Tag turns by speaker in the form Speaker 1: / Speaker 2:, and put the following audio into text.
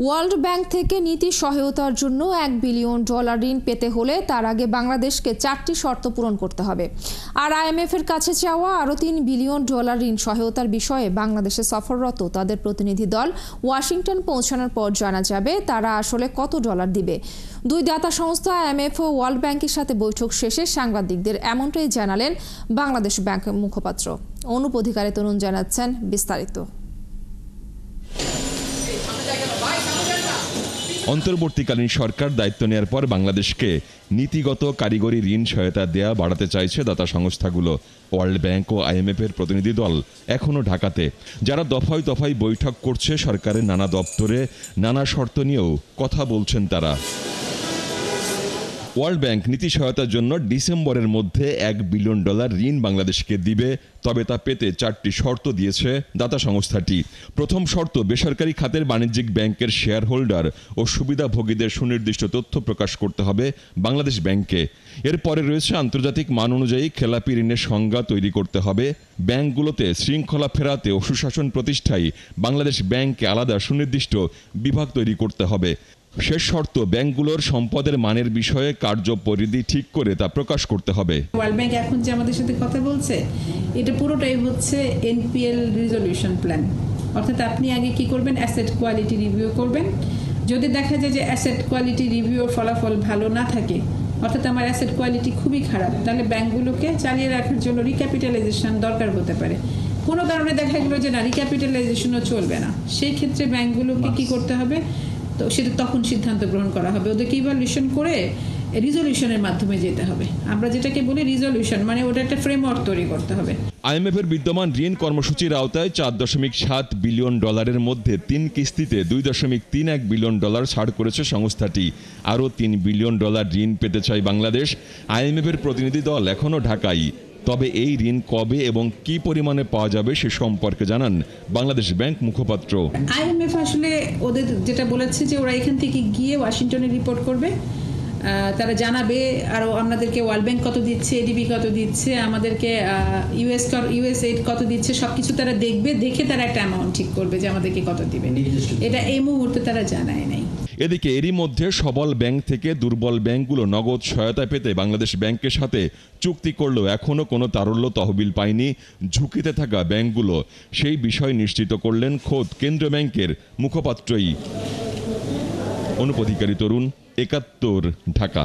Speaker 1: World bank থেকে নীতি সহায়তার জন্য $1 বিলিয়ন ঋণ পেতে হলে তার আগে বাংলাদেশকে 4টি শর্ত পূরণ করতে হবে। আর IMF এর কাছে চাওয়া আরও $3 বিলিয়ন ঋণ সহায়তার বিষয়ে বাংলাদেশে সফররত তাদের প্রতিনিধি দল ওয়াশিংটন পৌঁছানোর পর জানা যাবে তারা আসলে কত ডলার দিবে। দুই দাতা সংস্থা IMF ও ওয়ার্ল্ড ব্যাংকের সাথে বৈঠক শেষে সাংবাদিকদের এমনটাই জানালেন বাংলাদেশ ব্যাংকের মুখপাত্র। অনুপ অধিকারী তরুণ জানাচ্ছেন বিস্তারিত।
Speaker 2: অন্তর্বর্তীকালীন সরকার দায়িত্ব নেওয়ার পর বাংলাদেশকে নীতিগত কারিগরি ঋণ সহায়তা দেয়া বাড়াতে চাইছে দাতা সংস্থাগুলো। ওয়ার্ল্ড ব্যাংক ও IMF এর প্রতিনিধি দল এখনও ঢাকাতে, যারা দফায় দফায় বৈঠক করছে সরকারের নানা দপ্তরে নানা শর্ত নিয়েও কথা বলছেন তারা। ওয়ার্ল্ড ব্যাংক নীতি সহায়তার জন্য ডিসেম্বরের মধ্যে $1 বিলিয়ন ঋণ বাংলাদেশকে দিবে, তবে তা পেতে 4টি শর্ত দিয়েছে দাতা সংস্থাটি। প্রথম শর্ত, বেসরকারি খাতের বাণিজ্যিক ব্যাংকের শেয়ার হোল্ডার ও সুবিধাভোগীদের সুনির্দিষ্ট তথ্য প্রকাশ করতে হবে বাংলাদেশ ব্যাংকে। এরপরে রয়েছে আন্তর্জাতিক মান অনুযায়ী খেলাপি ঋণের সংজ্ঞা তৈরি করতে হবে। ব্যাংকগুলোতে শৃঙ্খলা ফেরাতে ও সুশাসন প্রতিষ্ঠায় বাংলাদেশ ব্যাংকে আলাদা সুনির্দিষ্ট বিভাগ তৈরি করতে হবে। শেষ শর্ত, ব্যাংকগুলোর সম্পদের মানের বিষয়ে কার্যপরিধি ঠিক করে তা প্রকাশ করতে হবে।
Speaker 3: ওয়ার্ল্ড ব্যাংক এখন যে আমাদের সাথে কথা বলছে, এটা পুরোটাই হচ্ছে NPL রিজলিউশন প্ল্যান। অর্থাৎ আপনি আগে কি করবেন, অ্যাসেট কোয়ালিটি রিভিউ করবেন। যদি দেখা যায় যে অ্যাসেট কোয়ালিটি রিভিউর ফলাফল ভালো না থাকে, অর্থাৎ আমার অ্যাসেট কোয়ালিটি খুবই খারাপ, তাহলে ব্যাংকগুলোকে চালিয়ে রাখার জন্য রিক্যাপিটালাইজেশন দরকার হতে পারে। কোনো কারণে দেখা গেলো যে না, রিক্যাপিটালাইজেশনও চলবে না, সেই ক্ষেত্রে ব্যাংকগুলোকে কি করতে হবে, তো সেটা তখন সিদ্ধান্ত গ্রহণ করা হবে। ওদেরকে ইভ্যালুয়েশন করে রিজলিউশনের মাধ্যমে যেতে হবে। আমরা যেটাকে বলি রিজলিউশন, মানে ওটা একটা ফ্রেমওয়ার্ক তৈরি করতে হবে।
Speaker 2: IMF এর বিদ্যমান ঋণ কর্মসূচির আওতায় $4.7 বিলিয়ন মধ্যে 3 কিস্তিতে $2.31 বিলিয়ন ছাড় করেছে সংস্থাটি। আরও $3 বিলিয়ন ঋণ পেতে চায় বাংলাদেশ। IMF এর প্রতিনিধি দল এখনও ঢাকায়। তবে এই ঋণ কবে এবং কি পরিমাণে পাওয়া যাবে সে সম্পর্কে জানান বাংলাদেশ ব্যাংক মুখপাত্র।
Speaker 3: IMF আসলে ওদের যেটা বলেছে যে ওরা এখান থেকে গিয়ে ওয়াশিংটনে রিপোর্ট করবে, তারা জানাবে আরও আমাদেরকে ওয়ার্ল্ড ব্যাংক কত দিচ্ছে, ADB কত দিচ্ছে, আমাদেরকে USAID কত দিচ্ছে, সবকিছু তারা দেখবে, দেখে তারা একটা অ্যামাউন্ট ঠিক করবে যে আমাদেরকে কত দিবে। এটা এই মুহূর্তে তারা জানায় নাই।
Speaker 2: এদিকে এরই মধ্যে সবল ব্যাংক থেকে দুর্বল ব্যাংকগুলো নগদ সহায়তা পেতে বাংলাদেশ ব্যাংকের সাথে চুক্তি করলেও এখনও কোনো তারল্য তহবিল পায়নি ঝুঁকিতে থাকা ব্যাংকগুলো। সেই বিষয় নিশ্চিত করলেন খোদ কেন্দ্রীয় ব্যাংকের মুখপাত্রই। অনুপ অধিকারী তরুণ, 71, ঢাকা।